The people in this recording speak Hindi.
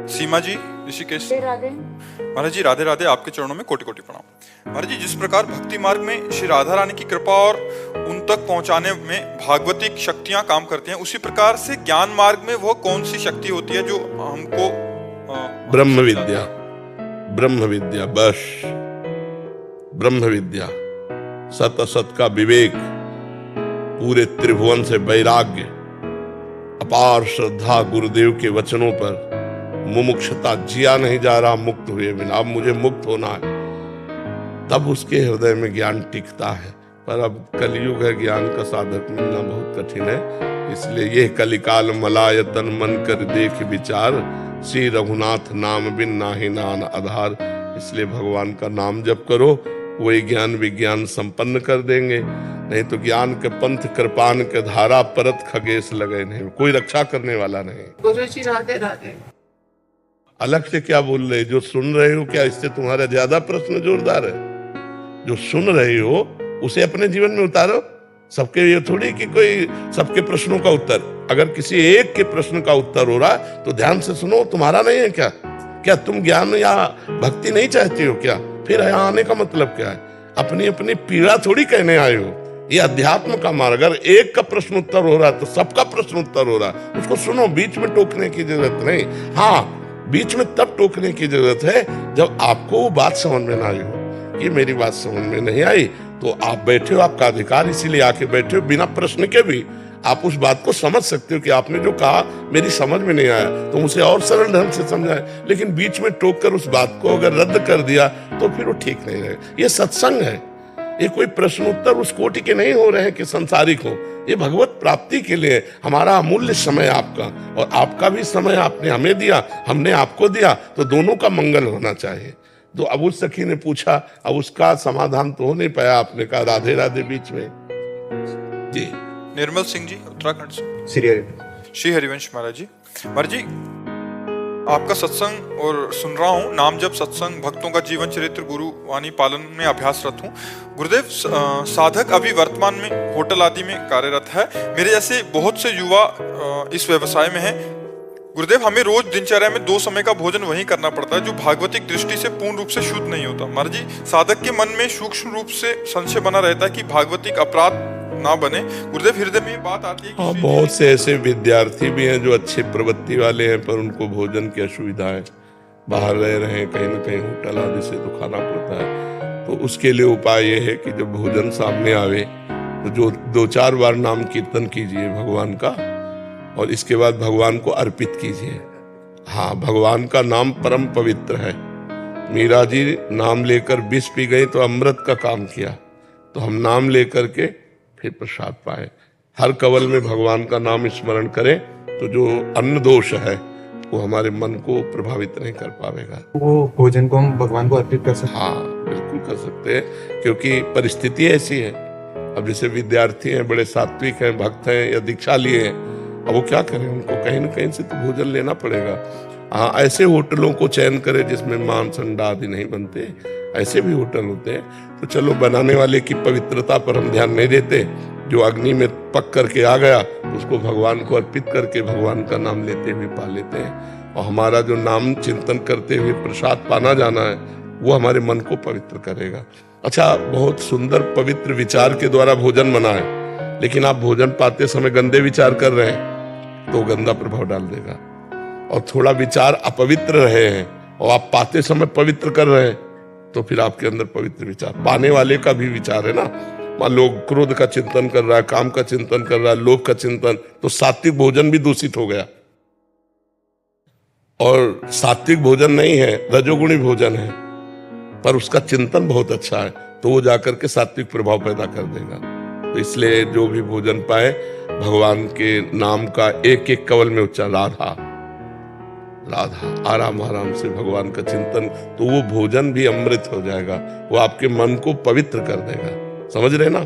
सीमा जी, ऋषिकेश। राधे। महाराज जी राधे राधे, आपके चरणों में कोटि कोटि प्रणाम। महाराज जी, जिस प्रकार भक्ति मार्ग में श्री राधा रानी की कृपा और उन तक पहुंचाने में भागवतिक शक्तियां काम करती हैं, उसी प्रकार से ज्ञान मार्ग में वह कौन सी शक्ति होती है जो हमको ब्रह्म विद्या। ब्रह्म विद्या, बस ब्रह्म विद्या, सत असत का विवेक, पूरे त्रिभुवन से वैराग्य, अपार श्रद्धा गुरुदेव के वचनों पर, मुमुक्षता, जिया नहीं जा रहा मुक्त हुए बिना, अब मुझे मुक्त होना है, तब उसके हृदय में ज्ञान टिकता है। पर अब कलयुग है, ज्ञान का साधक मिलना बहुत कठिन है। इसलिए ये कलिकाल मलायतन मन कर देख विचार, श्री रघुनाथ नाम बिन नाहि नान आधार। इसलिए भगवान का नाम जप करो, वही ज्ञान विज्ञान संपन्न कर देंगे। नहीं तो ज्ञान के पंथ कृपान के धारा परत खगेश लगे नहीं, कोई रक्षा करने वाला नहीं। गुरु जी राधे राधे। अलग से क्या बोल रहे, जो सुन रहे हो क्या इससे तुम्हारा ज्यादा प्रश्न जोरदार है? जो सुन रहे हो उसे अपने जीवन में उतारो। सबके ये थोड़ी कि कोई सबके प्रश्नों का उत्तर, अगर किसी एक के प्रश्न का उत्तर हो रहा तो ध्यान से सुनो। तुम्हारा नहीं है क्या? क्या तुम ज्ञान या भक्ति नहीं चाहते हो क्या? फिर यहाँ आने का मतलब क्या है? अपनी अपनी पीड़ा थोड़ी कहने आए हो। ये अध्यात्म का मार्ग। अगर एक का प्रश्न उत्तर हो रहा तो सबका प्रश्न उत्तर हो रहा, उसको सुनो। बीच में टोकने की जरूरत नहीं। हाँ, बीच में तब टोकने की जरूरत है जब आपको वो बात समझ में ना आई हो कि मेरी बात समझ में नहीं आई, तो आप बैठे हो, आपका अधिकार इसीलिए आके बैठे हो। बिना प्रश्न के भी आप उस बात को समझ सकते हो कि आपने जो कहा मेरी समझ में नहीं आया, तो उसे और सरल ढंग से समझाए। लेकिन बीच में टोक कर उस बात को अगर रद्द कर दिया तो फिर वो ठीक नहीं रहेगा। ये सत्संग है, ये कोई प्रश्न उत्तर उस कोटि के नहीं हो रहे हैं कि संसारिक हो। ये भगवत प्राप्ति के लिए हमारा अमूल्य समय आपका, और आपका भी समय आपने हमें दिया, हमने आपको दिया, तो दोनों का मंगल होना चाहिए। तो अब उस सखी ने पूछा, अब उसका समाधान तो हो नहीं पाया। आपने कहा राधे राधे बीच में जी। निर्मल सिंह जी, उत्तराखंड से। श्री हरिवंश महाराज जी। महाराज जी, आपका सत्संग और सुन रहा हूँ, नाम जप सत्संग, भक्तों का जीवन चरित्र, गुरु वाणी पालन में अभ्यासरत हूँ। गुरुदेव, साधक अभी वर्तमान में होटल आदि में कार्यरत है। मेरे जैसे बहुत से युवा इस व्यवसाय में हैं। गुरुदेव, हमें रोज दिनचर्या में 2 समय का भोजन वही करना पड़ता है जो भागवतिक दृष्टि से पूर्ण रूप से शुद्ध नहीं होता। महाराज जी, साधक के मन में सूक्ष्म रूप से संशय बना रहता है कि भागवतिक अपराध ना बने। गुरुदेव, हृदय में बात आती है कि बहुत से ऐसे विद्यार्थी भी हैं जो अच्छे प्रवृत्ति वाले हैं, पर उनको भोजन की असुविधा है, बाहर रह रहे हैं, कहीं ना कहीं होटल आदि से तो खाना पड़ता है। तो उसके लिए उपाय ये है कि जब भोजन सामने आवे तो जो 2-4 बार नाम कीर्तन कीजिए भगवान का, और इसके बाद भगवान को अर्पित कीजिए। हाँ, भगवान का नाम परम पवित्र है। मीरा जी नाम लेकर विष पी गई तो अमृत का काम किया, तो हम नाम लेकर के फिर प्रसाद पाए। हर कवल में भगवान का नाम स्मरण करें तो जो अन्न दोष है वो हमारे मन को प्रभावित नहीं कर पाएगा। वो भोजन को हम भगवान को अर्पित कर सकते हैं? हाँ, बिल्कुल कर सकते हैं, क्योंकि परिस्थिति ऐसी है। अब जैसे विद्यार्थी हैं, बड़े सात्विक हैं, भक्त हैं या दीक्षा लिए हैं, अब वो क्या करें, उनको कहीं ना कहीं से तो भोजन लेना पड़ेगा। हाँ, ऐसे होटलों को चयन करें जिसमें मांस अंडा आदि नहीं बनते, ऐसे भी होटल होते हैं। तो चलो, बनाने वाले की पवित्रता पर हम ध्यान नहीं देते। जो अग्नि में पक करके आ गया तो उसको भगवान को अर्पित करके भगवान का नाम लेते हुए पा लेते हैं। और हमारा जो नाम चिंतन करते हुए प्रसाद पाना जाना है वो हमारे मन को पवित्र करेगा। अच्छा, बहुत सुंदर पवित्र विचार के द्वारा भोजन बना है, लेकिन आप भोजन पाते समय गंदे विचार कर रहे हैं तो गंदा प्रभाव डाल देगा। और थोड़ा विचार अपवित्र रहे हैं और आप पाते समय पवित्र कर रहे हैं तो फिर आपके अंदर पवित्र विचार, पाने वाले का भी विचार है ना। मान लो क्रोध का चिंतन कर रहा है, काम का चिंतन कर रहा है, लोभ का चिंतन, तो सात्विक भोजन भी दूषित हो गया। और सात्विक भोजन नहीं है, रजोगुणी भोजन है, पर उसका चिंतन बहुत अच्छा है, तो वो जाकर के सात्विक प्रभाव पैदा कर देगा। तो इसलिए जो भी भोजन पाए भगवान के नाम का एक एक कवल में उच्चारण, राधा राधा, आराम आराम से भगवान का चिंतन, तो वो भोजन भी अमृत हो जाएगा, वो आपके मन को पवित्र कर देगा। समझ रहे ना?